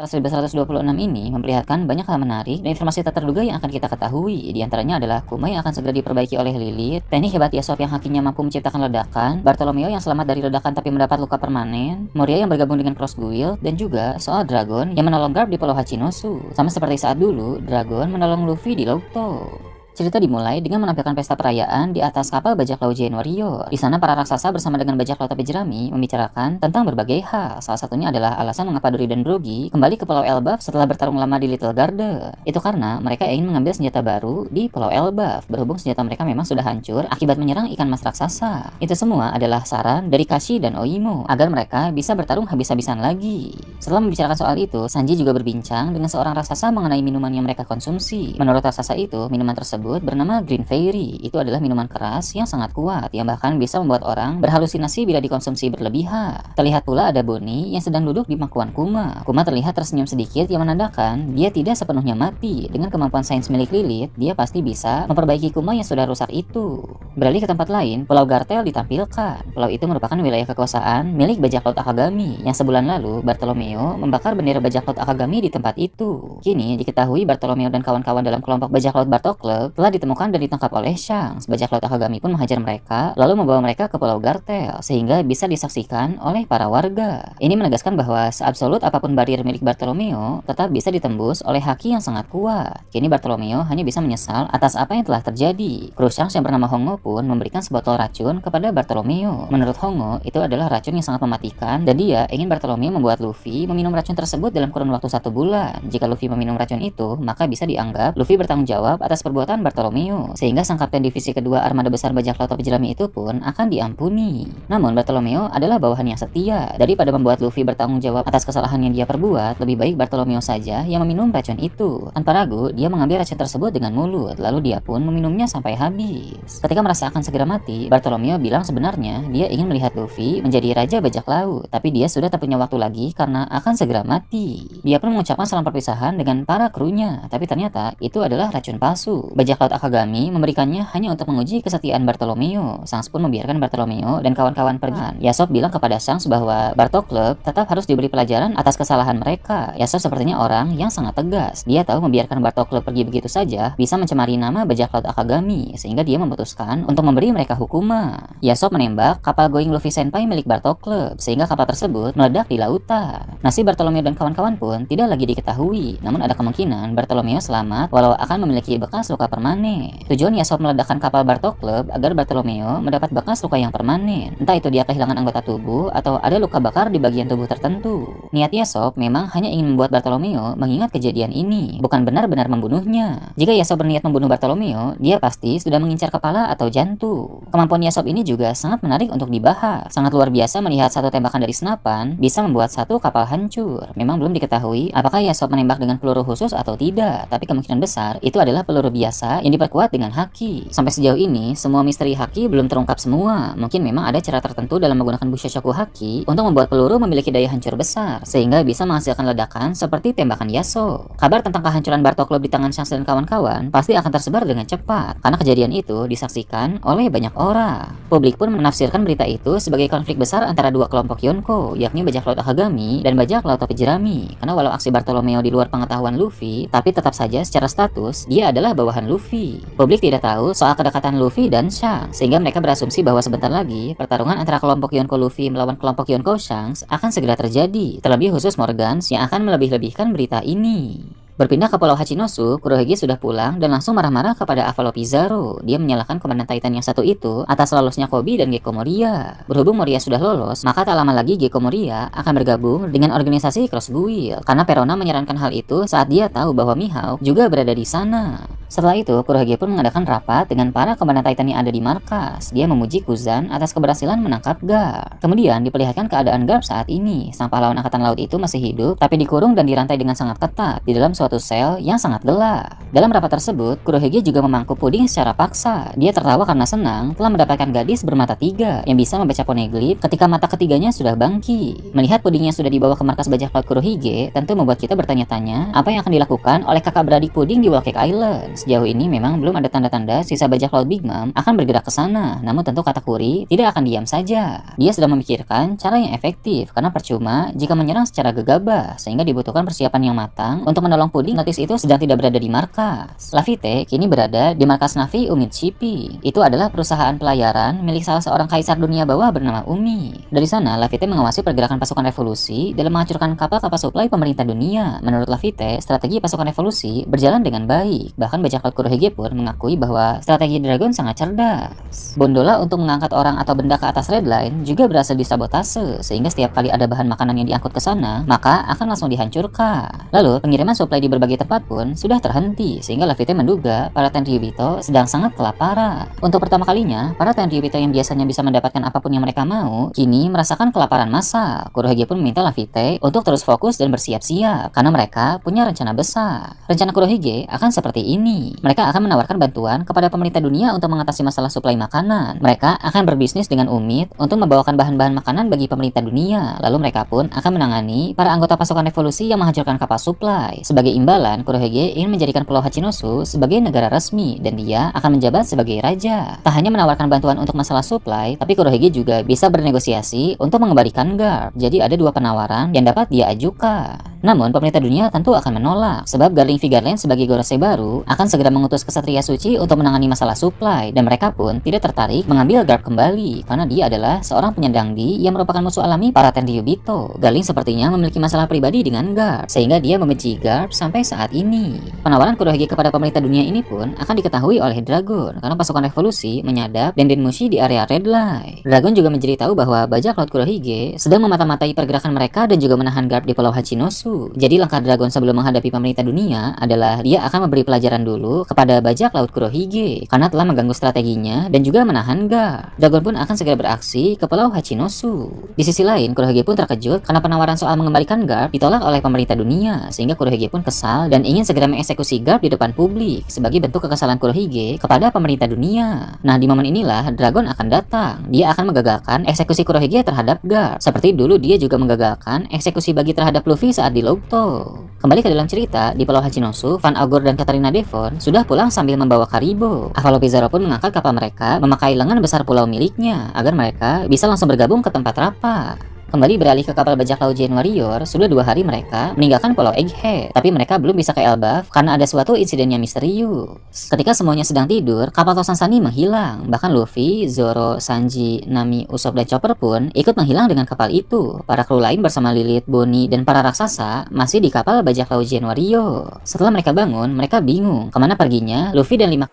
1126 ini memperlihatkan banyak hal menarik dan informasi tak terduga yang akan kita ketahui. Di antaranya adalah Kuma yang akan segera diperbaiki oleh Lilith, teknik hebat Yasop yang hakinya mampu menciptakan ledakan, Bartolomeo yang selamat dari ledakan tapi mendapat luka permanen, Moria yang bergabung dengan Cross Guild, dan juga soal Dragon yang menolong Garp di Pulau Hachinosu. Sama seperti saat dulu, Dragon menolong Luffy di Louto. Cerita dimulai dengan menampilkan pesta perayaan di atas kapal bajak laut Giant Warrior. Di sana para raksasa bersama dengan bajak laut topi jerami membicarakan tentang berbagai hal. Salah satunya adalah alasan mengapa Dory dan Brogy kembali ke Pulau Elbaf setelah bertarung lama di Little Garden. Itu karena mereka ingin mengambil senjata baru di Pulau Elbaf. Berhubung senjata mereka memang sudah hancur akibat menyerang ikan mas raksasa. Itu semua adalah saran dari Kashi dan Oimo agar mereka bisa bertarung habis-habisan lagi. Setelah membicarakan soal itu, Sanji juga berbincang dengan seorang raksasa mengenai minuman yang mereka konsumsi. Menurut raksasa itu, minuman tersebut bernama Green Fairy. Itu adalah minuman keras yang sangat kuat yang bahkan bisa membuat orang berhalusinasi bila dikonsumsi berlebihan. Terlihat pula ada Bonnie yang sedang duduk di pangkuan Kuma. Kuma terlihat tersenyum sedikit yang menandakan dia tidak sepenuhnya mati. Dengan kemampuan sains milik Lilith, dia pasti bisa memperbaiki Kuma yang sudah rusak itu. Beralih ke tempat lain, Pulau Gartel ditampilkan. Pulau itu merupakan wilayah kekuasaan milik bajak laut Akagami yang sebulan lalu Bartolomeo membakar bendera bajak laut Akagami di tempat itu. Kini diketahui Bartolomeo dan kawan-kawan dalam kelompok bajak laut Bartok Club telah ditemukan dan ditangkap oleh Shanks. Bajak laut Akagami pun menghajar mereka lalu membawa mereka ke Pulau Gartel sehingga bisa disaksikan oleh para warga. Ini menegaskan bahwa seabsolut apapun barrier milik Bartolomeo tetap bisa ditembus oleh haki yang sangat kuat. Kini Bartolomeo hanya bisa menyesal atas apa yang telah terjadi. Kru Shanks yang bernama Hongo pun memberikan sebotol racun kepada Bartolomeo. Menurut Hongo, itu adalah racun yang sangat mematikan dan dia ingin Bartolomeo membuat Luffy meminum racun tersebut dalam kurun waktu 1 bulan. Jika Luffy meminum racun itu, maka bisa dianggap Luffy bertanggung jawab atas perbuatan Bartolomeo, sehingga sang kapten divisi kedua armada besar bajak laut topi jerami itu pun akan diampuni. Namun Bartolomeo adalah bawahan yang setia. Daripada membuat Luffy bertanggung jawab atas kesalahan yang dia perbuat, lebih baik Bartolomeo saja yang meminum racun itu. Tanpa ragu, dia mengambil racun tersebut dengan mulut, lalu dia pun meminumnya sampai habis. Ketika merasa akan segera mati, Bartolomeo bilang sebenarnya dia ingin melihat Luffy menjadi raja bajak laut, tapi dia sudah tak punya waktu lagi karena akan segera mati. Dia pun mengucapkan salam perpisahan dengan para krunya, tapi ternyata itu adalah racun palsu. Bajak laut Akagami memberikannya hanya untuk menguji kesetiaan Bartolomeo. Shanks pun membiarkan Bartolomeo dan kawan-kawan pergi. Yasop bilang kepada Shanks bahwa Bartok Club tetap harus diberi pelajaran atas kesalahan mereka. Yasop sepertinya orang yang sangat tegas. Dia tahu membiarkan Bartok Club pergi begitu saja bisa mencemari nama bajak laut Akagami, sehingga dia memutuskan untuk memberi mereka hukuman. Yasop menembak kapal Going Luffy Senpai milik Bartok Club, sehingga kapal tersebut meledak di lautan. Nasib Bartolomeo dan kawan-kawan pun tidak lagi diketahui, namun ada kemungkinan Bartolomeo selamat walau akan memiliki bekas luka permanen. Tujuan Yasop meledakkan kapal Bartok Club agar Bartolomeo mendapat bekas luka yang permanen. Entah itu dia kehilangan anggota tubuh atau ada luka bakar di bagian tubuh tertentu. Niat Yasop memang hanya ingin membuat Bartolomeo mengingat kejadian ini, bukan benar-benar membunuhnya. Jika Yasop berniat membunuh Bartolomeo, dia pasti sudah mengincar kepala atau jantung. Kemampuan Yasop ini juga sangat menarik untuk dibahas. Sangat luar biasa melihat satu tembakan dari senapan bisa membuat satu kapal hancur. Memang belum diketahui apakah Yasop menembak dengan peluru khusus atau tidak, tapi kemungkinan besar itu adalah peluru biasa yang diperkuat dengan haki. Sampai sejauh ini, semua misteri haki belum terungkap semua. Mungkin memang ada cara tertentu dalam menggunakan Bushoshoku haki untuk membuat peluru memiliki daya hancur besar, sehingga bisa menghasilkan ledakan seperti tembakan Yasop. Kabar tentang kehancuran Bartok Club di tangan Shanks dan kawan-kawan pasti akan tersebar dengan cepat, karena kejadian itu disaksikan oleh banyak orang. Publik pun menafsirkan berita itu sebagai konflik besar antara dua kelompok Yonko, yakni bajak laut Akagami dan bajak laut topi jerami. Karena walau aksi Bartolomeo di luar pengetahuan Luffy, tapi tetap saja secara status dia adalah bawahan Luffy. Publik tidak tahu soal kedekatan Luffy dan Shanks, sehingga mereka berasumsi bahwa sebentar lagi pertarungan antara kelompok Yonko Luffy melawan kelompok Yonko Shanks akan segera terjadi. Terlebih khusus Morgans yang akan melebih-lebihkan berita ini. Berpindah ke Pulau Hachinosu, Kurohige sudah pulang dan langsung marah-marah kepada Avalo Pizarro. Dia menyalahkan komandan Titan yang satu itu atas lolosnya Koby dan Gekko Moria. Berhubung Moria sudah lolos, maka tak lama lagi Gekko Moria akan bergabung dengan organisasi Cross Guild. Karena Perona menyarankan hal itu saat dia tahu bahwa Mihawk juga berada di sana. Setelah itu, Kurohige pun mengadakan rapat dengan para komandan Titan yang ada di markas. Dia memuji Kuzan atas keberhasilan menangkap Garp. Kemudian diperlihatkan keadaan Garp saat ini. Sang pahlawan angkatan laut itu masih hidup, tapi dikurung dan dirantai dengan sangat ketat di dalam suatu suatu sel yang sangat gelap. Dalam rapat tersebut, Kurohige juga memangku puding secara paksa. Dia tertawa karena senang telah mendapatkan gadis bermata 3 yang bisa membaca poneglyph ketika mata ketiganya sudah bangki. Melihat puding yang sudah dibawa ke markas bajak laut Kurohige tentu membuat kita bertanya-tanya apa yang akan dilakukan oleh kakak beradik puding di Whole Cake Island. Sejauh ini memang belum ada tanda-tanda sisa bajak laut Big Mom akan bergerak ke sana, namun tentu Katakuri tidak akan diam saja. Dia sedang memikirkan cara yang efektif karena percuma jika menyerang secara gegabah, sehingga dibutuhkan persiapan yang matang untuk menolong puding. Notis itu sedang tidak berada di markas. Laffy kini berada di markas Navy Umid Shipping. Itu adalah perusahaan pelayaran milik salah seorang kaisar dunia bawah bernama Umi. Dari sana, Laffy mengawasi pergerakan pasukan revolusi dalam menghancurkan kapal-kapal suplai pemerintah dunia. Menurut Laffy, strategi pasukan revolusi berjalan dengan baik. Bahkan bajak laut Kurohige pun mengakui bahwa strategi Dragon sangat cerdas. Gondola untuk mengangkat orang atau benda ke atas Red Line juga berhasil disabotase, sehingga setiap kali ada bahan makanan yang diangkut ke sana, maka akan langsung dihancurkan. Lalu, pengiriman suplai di berbagai tempat pun sudah terhenti, sehingga Laffy menduga para Tenryubito sedang sangat kelaparan. Untuk pertama kalinya, para Tenryubito yang biasanya bisa mendapatkan apapun yang mereka mau, kini merasakan kelaparan massal. Kurohige pun meminta Laffy untuk terus fokus dan bersiap-siap, karena mereka punya rencana besar. Rencana Kurohige akan seperti ini. Mereka akan menawarkan bantuan kepada pemerintah dunia untuk mengatasi masalah suplai makanan. Mereka akan berbisnis dengan Umid untuk membawakan bahan-bahan makanan bagi pemerintah dunia. Lalu mereka pun akan menangani para anggota pasukan revolusi yang menghancurkan kapal suplai. Sebagai imbalan, Kurohige ingin menjadikan Pulau Hachinosu sebagai negara resmi dan dia akan menjabat sebagai raja. Tak hanya menawarkan bantuan untuk masalah suplai, tapi Kurohige juga bisa bernegosiasi untuk mengembalikan Garp. Jadi ada dua penawaran yang dapat dia ajukan. Namun pemerintah dunia tentu akan menolak, sebab Garling Vigarland sebagai Gorosei baru akan segera mengutus kesatria suci untuk menangani masalah suplai, dan mereka pun tidak tertarik mengambil Garp kembali karena dia adalah seorang penyandang Di yang merupakan musuh alami para Tenryubito. Garling sepertinya memiliki masalah pribadi dengan Garp, sehingga dia membenci Garp sampai saat ini. Penawaran Kurohige kepada pemerintah dunia ini pun akan diketahui oleh Dragon karena pasukan revolusi menyadap Dendenmushi di area Red Line. Dragon juga menjadi tahu bahwa bajak laut Kurohige sedang memata-matai pergerakan mereka dan juga menahan Garp di Pulau Hachinosu. Jadi langkah Dragon sebelum menghadapi pemerintah dunia adalah dia akan memberi pelajaran dulu kepada bajak laut Kurohige karena telah mengganggu strateginya dan juga menahan Garp. Dragon pun akan segera beraksi ke Pulau Hachinosu. Di sisi lain, Kurohige pun terkejut karena penawaran soal mengembalikan Garp ditolak oleh pemerintah dunia, sehingga Kurohige pun kesal dan ingin segera mengeksekusi Garp di depan publik sebagai bentuk kekesalan Kurohige kepada pemerintah dunia. Nah, di momen inilah Dragon akan datang. Dia akan menggagalkan eksekusi Kurohige terhadap Garp, seperti dulu dia juga menggagalkan eksekusi bagi terhadap Luffy saat di Louto. Kembali ke dalam cerita, di Pulau Hachinosu, Van Augure dan Katarina Devon sudah pulang sambil membawa Karibo. Avalo Pizarro pun mengangkat kapal mereka memakai lengan besar pulau miliknya agar mereka bisa langsung bergabung ke tempat rapat. Kembali beralih ke kapal bajak laut Giant Warrior, sudah 2 hari mereka meninggalkan Pulau Egghead, tapi mereka belum bisa ke Elbaf karena ada suatu insiden yang misterius. Ketika semuanya sedang tidur, kapal Tosan Sunny menghilang. Bahkan Luffy, Zoro, Sanji, Nami, Usopp, dan Chopper pun ikut menghilang dengan kapal itu. Para kru lain bersama Lilith, Bonnie, dan para raksasa masih di kapal bajak laut Giant Warrior. Setelah mereka bangun, mereka bingung kemana perginya Luffy dan 5